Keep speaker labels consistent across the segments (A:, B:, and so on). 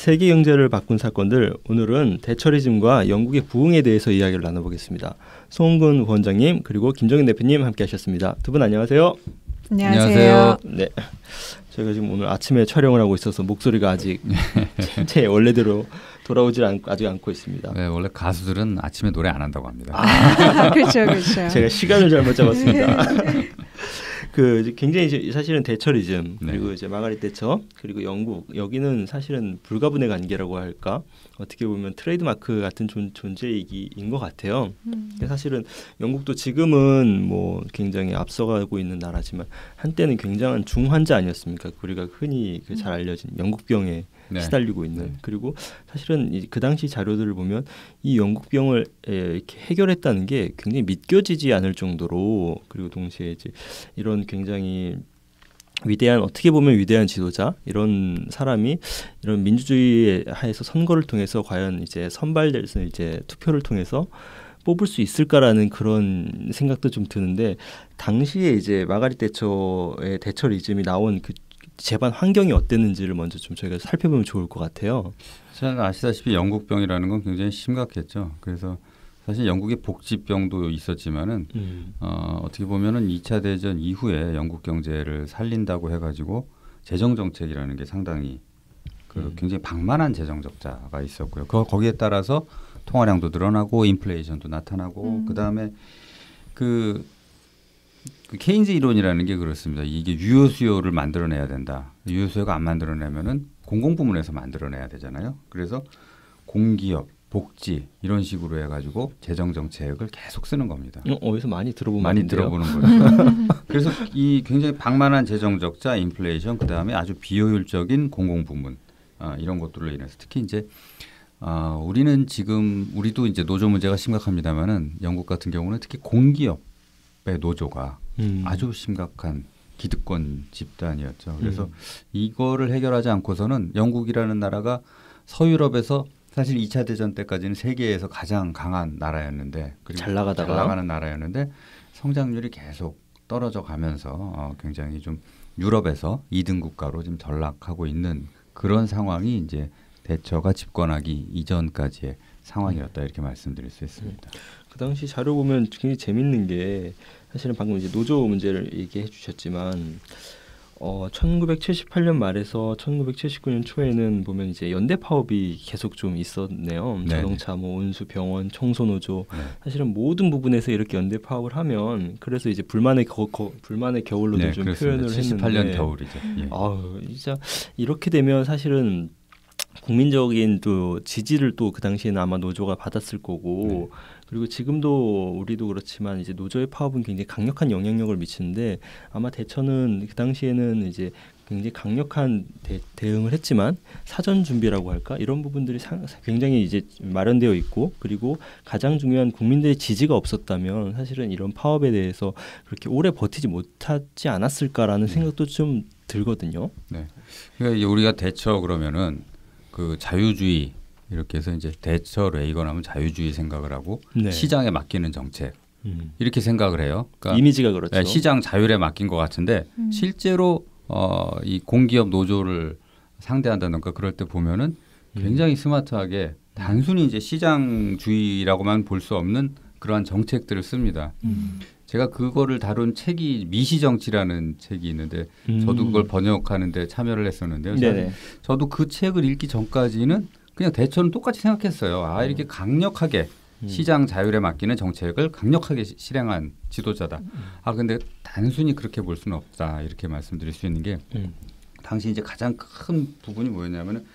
A: 세계 경제를 바꾼 사건들, 오늘은 대처리즘과 영국의 부흥에 대해서 이야기를 나눠보겠습니다. 송은근 부원장님 그리고 김정인 대표님 함께하셨습니다. 두 분 안녕하세요.
B: 안녕하세요.
A: 네, 저희가 지금 오늘 아침에 촬영을 하고 있어서 목소리가 아직 제 원래대로 돌아오질 아직 않고 있습니다.
C: 네, 원래 가수들은 아침에 노래 안 한다고 합니다.
B: 그렇죠.
A: 제가 시간을 잘못 잡았습니다. 굉장히 사실은 대처리즘 그리고 이제 마가렛 대처 그리고 영국, 여기는 사실은 불가분의 관계라고 할까, 어떻게 보면 트레이드마크 같은 존재이기인 것 같아요. 사실은 영국도 지금은 뭐 굉장히 앞서가고 있는 나라지만 한때는 굉장한 중환자 아니었습니까? 우리가 흔히 잘 알려진 영국병에 시달리고 있는. 그리고 사실은 그 당시 자료들을 보면 이 영국병을 이렇게 해결했다는 게 굉장히 믿겨지지 않을 정도로, 그리고 동시에 이제 이런 굉장히 위대한, 어떻게 보면 위대한 지도자, 이런 사람이 이런 민주주의 하에서 선거를 통해서 과연 이제 선발돼서 이제 투표를 통해서 뽑을 수 있을까라는 그런 생각도 좀 드는데, 당시에 이제 마가렛 대처의 대처리즘이 나온 그 재반 환경이 어땠는지를 먼저 좀 저희가 살펴보면 좋을 것 같아요.
C: 잘 아시다시피 영국병이라는 건 굉장히 심각했죠. 그래서 사실 영국의 복지병도 있었지만은 어떻게 보면은 2차 대전 이후에 영국 경제를 살린다고 해가지고 재정 정책이라는 게 상당히 굉장히 방만한 재정 적자가 있었고요. 거기에 따라서 통화량도 늘어나고 인플레이션도 나타나고 그다음에 그 케인즈 이론이라는 게 그렇습니다. 이게 유효 수요를 만들어내야 된다. 유효 수요가 안 만들어내면은 공공부문에서 만들어내야 되잖아요. 그래서 공기업, 복지 이런 식으로 해가지고 재정 정책을 계속 쓰는 겁니다.
A: 어디서 많이 들어보는
C: 거죠. 그래서 이 굉장히 방만한 재정 적자, 인플레이션, 그 다음에 아주 비효율적인 공공부문 이런 것들로 인해서 특히 이제 우리도 이제 노조 문제가 심각합니다만은 영국 같은 경우는 특히 공기업의 노조가 아주 심각한 기득권 집단이었죠. 그래서 이거를 해결하지 않고서는 영국이라는 나라가 서유럽에서 사실 2차 대전 때까지는 세계에서 가장 강한 나라였는데, 그리고 잘 나가는 나라였는데 성장률이 계속 떨어져 가면서 굉장히 좀 유럽에서 2등 국가로 지금 전락하고 있는 그런 상황이 이제 대처가 집권하기 이전까지의 상황이었다, 이렇게 말씀드릴 수 있습니다.
A: 그 당시 자료 보면 굉장히 재밌는 게, 사실은 방금 이제 노조 문제를 얘기해 주셨지만 1978년 말에서 1979년 초에는 보면 이제 연대 파업이 계속 좀 있었네요. 네네. 자동차, 뭐 운수, 병원, 청소 노조, 사실은 모든 부분에서 이렇게 연대 파업을 하면, 그래서 이제 불만의 겨울로도 좀 표현을
C: 78년
A: 했는데,
C: 겨울이죠. 예.
A: 진짜 이렇게 되면 사실은 국민적인 또 지지를 또 그 당시에는 아마 노조가 받았을 거고, 그리고 지금도 우리도 그렇지만 이제 노조의 파업은 굉장히 강력한 영향력을 미치는데, 아마 대처는 그 당시에는 이제 굉장히 강력한 대응을 했지만 사전 준비라고 할까, 이런 부분들이 굉장히 이제 마련되어 있고, 그리고 가장 중요한 국민들의 지지가 없었다면 사실은 이런 파업에 대해서 그렇게 오래 버티지 못하지 않았을까라는 생각도 좀 들거든요.
C: 네. 그러니까 우리가 대처 그러면은 그 자유주의 이렇게 해서 이제 대처 레이건 하면 자유주의 생각을 하고 시장에 맡기는 정책 이렇게 생각을 해요.
A: 그러니까 이미지가 그렇죠.
C: 시장 자율에 맡긴 것 같은데 실제로 이 공기업 노조를 상대한다던가 그럴 때 보면은 굉장히 스마트하게 단순히 이제 시장주의라고만 볼 수 없는 그러한 정책들을 씁니다. 제가 그거를 다룬 책이 미시정치라는 책이 있는데 저도 그걸 번역하는데 참여를 했었는데요. 저도 그 책을 읽기 전까지는 그냥 대처는 똑같이 생각했어요. 이렇게 강력하게 시장 자율에 맡기는 정책을 강력하게 실행한 지도자다. 근데 단순히 그렇게 볼 수는 없다, 이렇게 말씀드릴 수 있는 게, 당시 이제 가장 큰 부분이 뭐였냐면은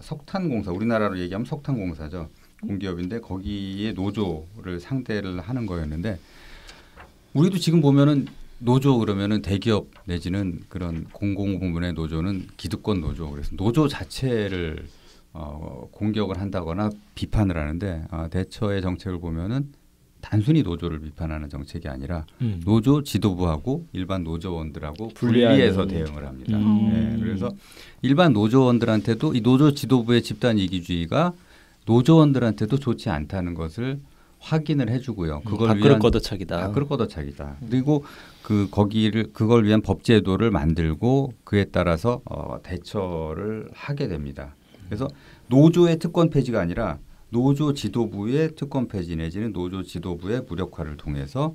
C: 석탄공사, 우리나라로 얘기하면 석탄공사죠. 공기업인데 거기에 노조를 상대를 하는 거였는데, 우리도 지금 보면은 노조 그러면은 대기업 내지는 그런 공공부문의 노조는 기득권 노조, 그래서 노조 자체를 공격을 한다거나 비판을 하는데, 대처의 정책을 보면은 단순히 노조를 비판하는 정책이 아니라 노조 지도부하고 일반 노조원들하고 분리해서 대응을 합니다. 그래서 일반 노조원들한테도 이 노조 지도부의 집단 이기주의가 노조원들한테도 좋지 않다는 것을 확인을 해주고요. 그걸
A: 밥그릇
C: 위한
A: 걷어차기다.
C: 밥그릇 걷어차기다. 그리고 그걸 위한 법제도를 만들고 그에 따라서 대처를 하게 됩니다. 그래서 노조의 특권 폐지가 아니라 노조 지도부의 특권 폐지 내지는 노조 지도부의 무력화를 통해서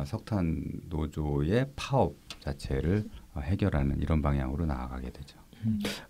C: 석탄 노조의 파업 자체를 해결하는 이런 방향으로 나아가게 되죠.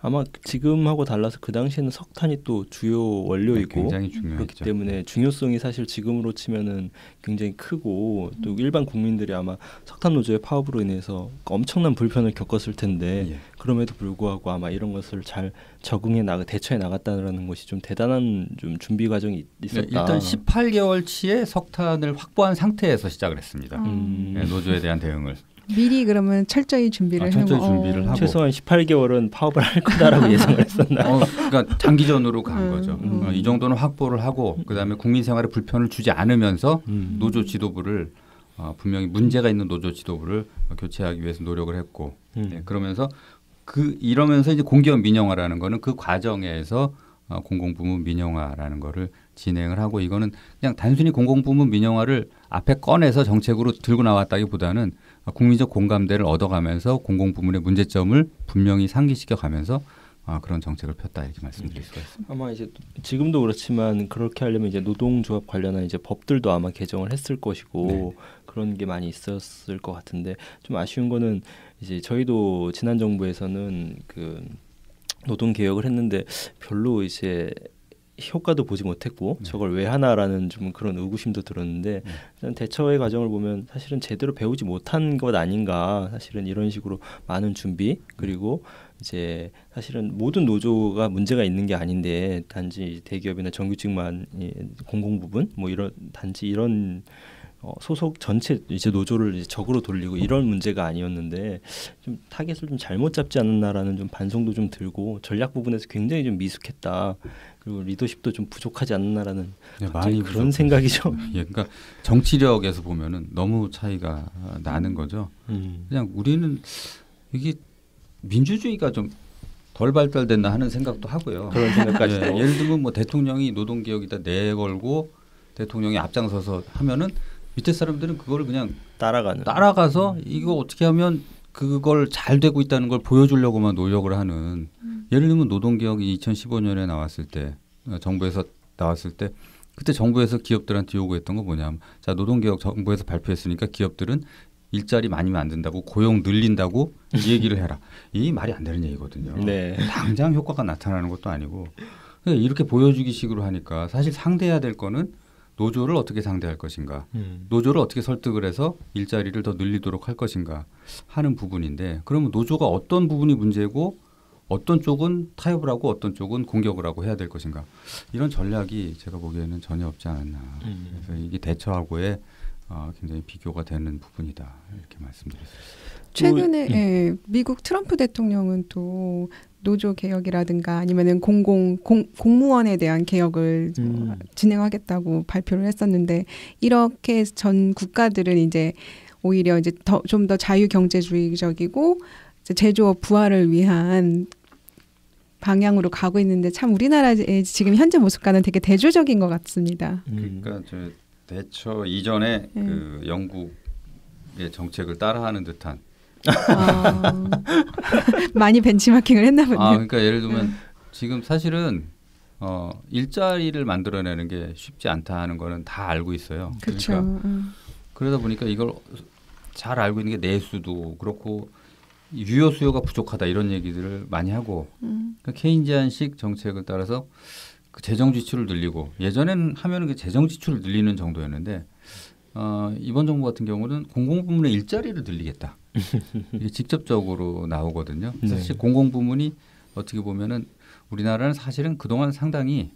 A: 아마 지금하고 달라서 그 당시에는 석탄이 또 주요 원료이고
C: 굉장히 중요했죠.
A: 그렇기 때문에 중요성이 사실 지금으로 치면은 굉장히 크고 또 일반 국민들이 아마 석탄 노조의 파업으로 인해서 엄청난 불편을 겪었을 텐데
C: 예.
A: 그럼에도 불구하고 아마 이런 것을 잘 대처해 나갔다는 것이 좀 대단한 좀 준비 과정이 있었다.
C: 일단 18개월치의 석탄을 확보한 상태에서 시작을 했습니다. 노조에 대한 대응을.
B: 미리 그러면 철저히 준비를
C: 하고
A: 최소한 18개월은 파업을 할 거다라고 예상을 했었나?
C: 그러니까 장기전으로 간 거죠. 이 정도는 확보를 하고 그다음에 국민 생활에 불편을 주지 않으면서 노조 지도부를 분명히 문제가 있는 노조 지도부를 교체하기 위해서 노력을 했고 그러면서 이러면서 이제 공기업 민영화라는 거는 그 과정에서 공공부문 민영화라는 거를 진행을 하고 이거는 그냥 단순히 공공부문 민영화를 앞에 꺼내서 정책으로 들고 나왔다기보다는 국민적 공감대를 얻어가면서 공공부문의 문제점을 분명히 상기시켜 가면서 그런 정책을 폈다 이렇게 말씀드릴 수가 있습니다.
A: 아마 이제 지금도 그렇지만 그렇게 하려면 이제 노동조합 관련한 이제 법들도 아마 개정을 했을 것이고 네네. 그런 게 많이 있었을 것 같은데 좀 아쉬운 거는 이제 저희도 지난 정부에서는 그 노동 개혁을 했는데 별로 이제 효과도 보지 못했고 저걸 왜 하나라는 좀 그런 의구심도 들었는데 대처의 과정을 보면 사실은 제대로 배우지 못한 것 아닌가. 사실은 이런 식으로 많은 준비 그리고 이제 사실은 모든 노조가 문제가 있는 게 아닌데 단지 대기업이나 정규직만 공공 부분 뭐 이런 단지 이런 소속 전체 이제 노조를 이제 적으로 돌리고 이런 문제가 아니었는데 좀 타겟을 좀 잘못 잡지 않았나라는 좀 반성도 좀 들고 전략 부분에서 굉장히 좀 미숙했다. 그리고 리더십도 좀 부족하지 않나라는 많이 그런 생각이죠.
C: 예, 그러니까 정치력에서 보면은 너무 차이가 나는 거죠. 그냥 우리는 이게 민주주의가 좀 덜 발달됐나 하는 생각도 하고요.
A: 그런 생각까지.
C: 예를 들면 뭐 대통령이 노동개혁이다 내걸고 대통령이 앞장서서 하면은 밑에 사람들은 그걸 그냥 따라가서 이거 어떻게 하면 그걸 잘 되고 있다는 걸 보여주려고만 노력을 하는 예를 들면 노동개혁이 2015년에 나왔을 때 정부에서 나왔을 때 그때 정부에서 기업들한테 요구했던 거 뭐냐면 자 노동개혁 정부에서 발표했으니까 기업들은 일자리 많이 만든다고 고용 늘린다고 이 얘기를 해라. 이 말이 안 되는 얘기거든요.
A: 네.
C: 당장 효과가 나타나는 것도 아니고 그러니까 이렇게 보여주기 식으로 하니까 사실 상대해야 될 거는 노조를 어떻게 상대할 것인가 노조를 어떻게 설득을 해서 일자리를 더 늘리도록 할 것인가 하는 부분인데 그러면 노조가 어떤 부분이 문제고 어떤 쪽은 타협을 하고 어떤 쪽은 공격을 하고 해야 될 것인가 이런 전략이 제가 보기에는 전혀 없지 않았나 그래서 이게 대처하고의 굉장히 비교가 되는 부분이다 이렇게 말씀드렸습니다.
B: 최근에 미국 트럼프 대통령은 또 노조 개혁이라든가 아니면은 공무원에 대한 개혁을 진행하겠다고 발표를 했었는데 이렇게 전 국가들은 이제 오히려 이제 좀 더 자유 경제주의적이고 제조업 부활을 위한 방향으로 가고 있는데 참 우리나라의 지금 현재 모습과는 되게 대조적인 것 같습니다.
C: 그러니까 저 대처 이전에 그 영국의 정책을 따라하는 듯한
B: 많이 벤치마킹을 했나 보네요.
C: 그러니까 예를 들면 지금 사실은 일자리를 만들어내는 게 쉽지 않다 하는 거는 다 알고 있어요.
B: 그렇죠.
C: 그러니까 그러다 보니까 이걸 잘 알고 있는 게 내수도 그렇고 유효 수요가 부족하다 이런 얘기들을 많이 하고 그러니까 케인지안식 정책을 따라서 그 재정 지출을 늘리고 예전에는 하면은 그 재정 지출을 늘리는 정도였는데 이번 정부 같은 경우는 공공부문의 일자리를 늘리겠다. 이게 직접적으로 나오거든요. 사실 공공부문이 어떻게 보면은 우리나라는 사실은 그동안 상당히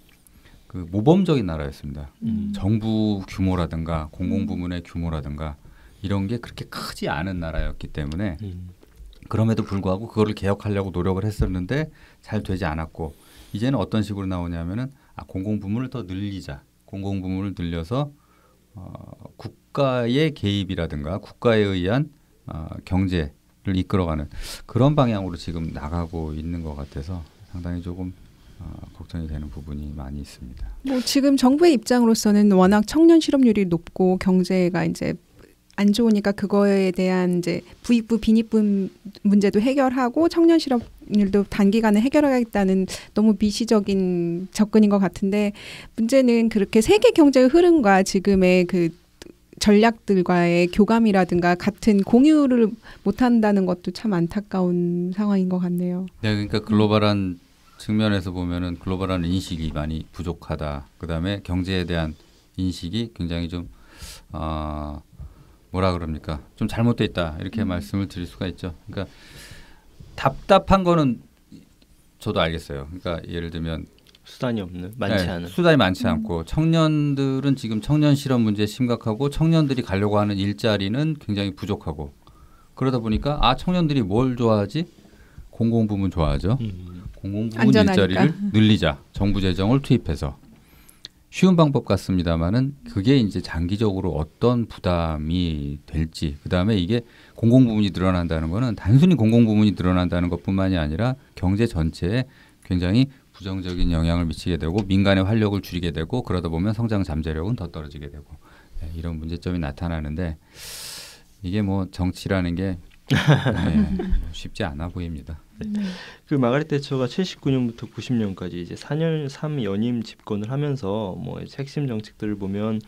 C: 그 모범적인 나라였습니다. 정부 규모라든가 공공부문의 규모라든가 이런 게 그렇게 크지 않은 나라였기 때문에 그럼에도 불구하고 그거를 개혁하려고 노력을 했었는데 잘 되지 않았고 이제는 어떤 식으로 나오냐면은 공공부문을 더 늘리자. 공공부문을 늘려서 국가의 개입이라든가 국가에 의한 경제를 이끌어가는 그런 방향으로 지금 나가고 있는 것 같아서 상당히 조금 걱정이 되는 부분이 많이 있습니다.
B: 뭐 지금 정부의 입장으로서는 워낙 청년 실업률이 높고 경제가 이제 안 좋으니까 그거에 대한 이제 부익부 빈익분 문제도 해결하고 청년 실업률도 단기간에 해결하겠다는 너무 미시적인 접근인 것 같은데 문제는 그렇게 세계 경제의 흐름과 지금의 그 전략들과의 교감이라든가 같은 공유를 못한다는 것도 참 안타까운 상황인 것 같네요.
C: 네, 그러니까 글로벌한 측면에서 보면은 글로벌한 인식이 많이 부족하다. 그다음에 경제에 대한 인식이 굉장히 좀 뭐라 그럽니까? 좀 잘못돼 있다. 이렇게 말씀을 드릴 수가 있죠. 그러니까 답답한 거는 저도 알겠어요. 그러니까 예를 들면
A: 수단이 없는, 많지 않은.
C: 수단이 많지 않고 청년들은 지금 청년 실업 문제 심각하고 청년들이 가려고 하는 일자리는 굉장히 부족하고 그러다 보니까 청년들이 뭘 좋아하지? 공공부문 좋아하죠. 공공부문
B: 안전하니까.
C: 일자리를 늘리자. 정부 재정을 투입해서. 쉬운 방법 같습니다만은 그게 이제 장기적으로 어떤 부담이 될지 그다음에 이게 공공부문이 늘어난다는 거는 단순히 공공부문이 늘어난다는 것뿐만이 아니라 경제 전체에 굉장히 부정적인 영향을 미치게 되고 민간의 활력을 줄이게 되고 그러다 보면 성장 잠재력은 더 떨어지게 되고 이런 문제점이 나타나는데 이게 뭐 정치라는 게 쉽지 않아 보입니다.
A: 그 마가렛 대처가 79년부터 90년까지 이제 4년 3연임 집권을 하면서 뭐 핵심 정책들을 보면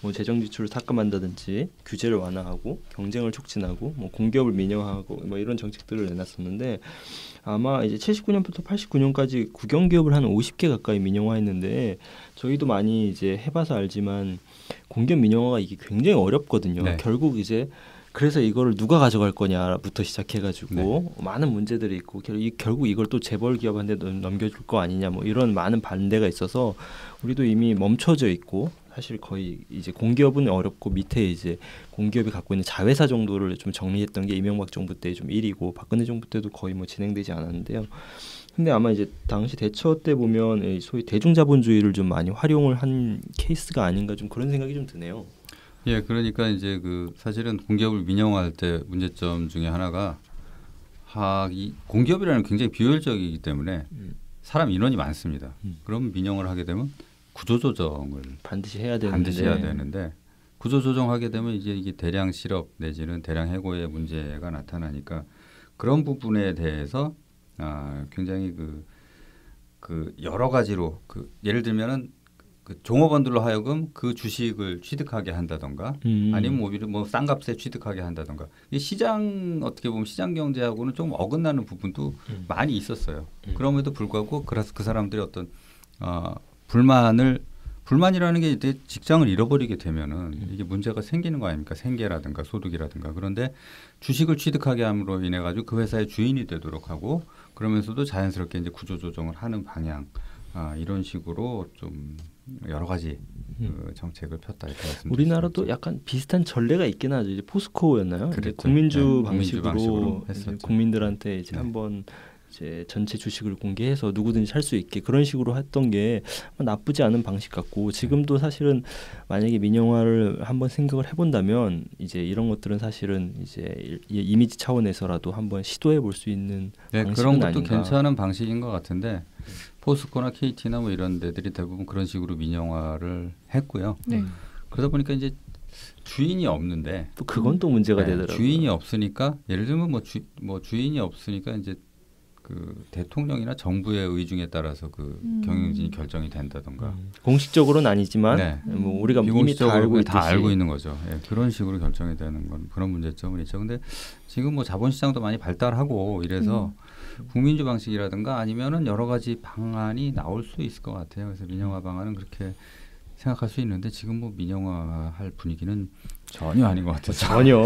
A: 뭐 재정 지출을 삭감한다든지 규제를 완화하고 경쟁을 촉진하고 뭐 공기업을 민영화하고 뭐 이런 정책들을 내놨었는데 아마 이제 79년부터 89년까지 국영기업을 한 50개 가까이 민영화했는데 저희도 많이 이제 해봐서 알지만 공기업 민영화가 이게 굉장히 어렵거든요.
C: 네.
A: 결국 이제 그래서 이거를 누가 가져갈 거냐부터 시작해가지고 많은 문제들이 있고 결국 이걸 또 재벌 기업한테 넘겨줄 거 아니냐 뭐 이런 많은 반대가 있어서 우리도 이미 멈춰져 있고 사실 거의 이제 공기업은 어렵고 밑에 이제 공기업이 갖고 있는 자회사 정도를 좀 정리했던 게 이명박 정부 때 좀 일이고 박근혜 정부 때도 거의 뭐 진행되지 않았는데요. 근데 아마 이제 당시 대처 때 보면 소위 대중자본주의를 좀 많이 활용을 한 케이스가 아닌가 좀 그런 생각이 좀 드네요.
C: 예, 그러니까 이제 그 사실은 공기업을 민영화할 때 문제점 중에 하나가 이 공기업이라는 굉장히 비효율적이기 때문에 사람 인원이 많습니다. 그럼 민영을 하게 되면 구조조정을
A: 반드시 해야
C: 되는데 구조조정하게 되면 이제 이게 대량 실업 내지는 대량 해고의 문제가 나타나니까 그런 부분에 대해서 굉장히 그 여러 가지로 예를 들면은 그 종업원들로 하여금 그 주식을 취득하게 한다던가 아니면 오히려 뭐 싼 값에 취득하게 한다던가 이 시장 어떻게 보면 시장 경제하고는 좀 어긋나는 부분도 많이 있었어요. 그럼에도 불구하고 그래서 그 사람들이 어떤 불만이라는 게 이제 직장을 잃어버리게 되면은 이게 문제가 생기는 거 아닙니까? 생계라든가 소득이라든가. 그런데 주식을 취득하게 함으로 인해 가지고 그 회사의 주인이 되도록 하고 그러면서도 자연스럽게 이제 구조조정을 하는 방향 이런 식으로 좀 여러 가지 그 정책을 폈다 이렇게 말씀드렸습니다.
A: 우리나라도 약간 비슷한 전례가 있긴 하죠. 이제 포스코였나요? 이제 국민주 방식으로 이제 국민들한테 이제 한번 이제 전체 주식을 공개해서 누구든지 살 수 있게 그런 식으로 했던 게 나쁘지 않은 방식 같고 지금도 사실은 만약에 민영화를 한번 생각을 해본다면 이제 이런 것들은 사실은 이제 이미지 차원에서라도 한번 시도해 볼 수 있는 방식은
C: 그런 것도
A: 아닌가.
C: 괜찮은 방식인 것 같은데 포스코나 KT나 뭐 이런 데들이 대부분 그런 식으로 민영화를 했고요. 그러다 보니까 이제 주인이 없는데
A: 또 그건 또 문제가 되더라고요.
C: 주인이 없으니까 예를 들면 주인이 없으니까 이제 그 대통령이나 정부의 의중에 따라서 그 경영진이 결정이 된다던가
A: 공식적으로는 아니지만 뭐 우리가 이미 다
C: 알고 있는 거죠. 그런 식으로 결정이 되는 건 그런 문제점은 있죠. 근데 지금 뭐 자본시장도 많이 발달하고 이래서 국민주 방식이라든가 아니면은 여러 가지 방안이 나올 수 있을 것 같아요. 그래서 민영화 방안은 그렇게 생각할 수 있는데 지금 뭐 민영화할 분위기는 전혀 아닌 것 같아요.
A: 전혀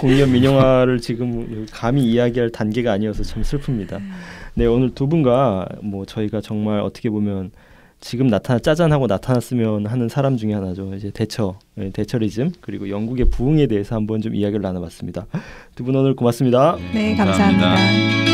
A: 공기업 민영화를 지금 감히 이야기할 단계가 아니어서 참 슬픕니다. 네, 오늘 두 분과 뭐 저희가 정말 어떻게 보면 지금 짜잔하고 나타났으면 하는 사람 중에 하나죠. 이제 대처리즘 그리고 영국의 부흥에 대해서 한번 좀 이야기를 나눠봤습니다. 두 분 오늘 고맙습니다.
B: 네, 감사합니다.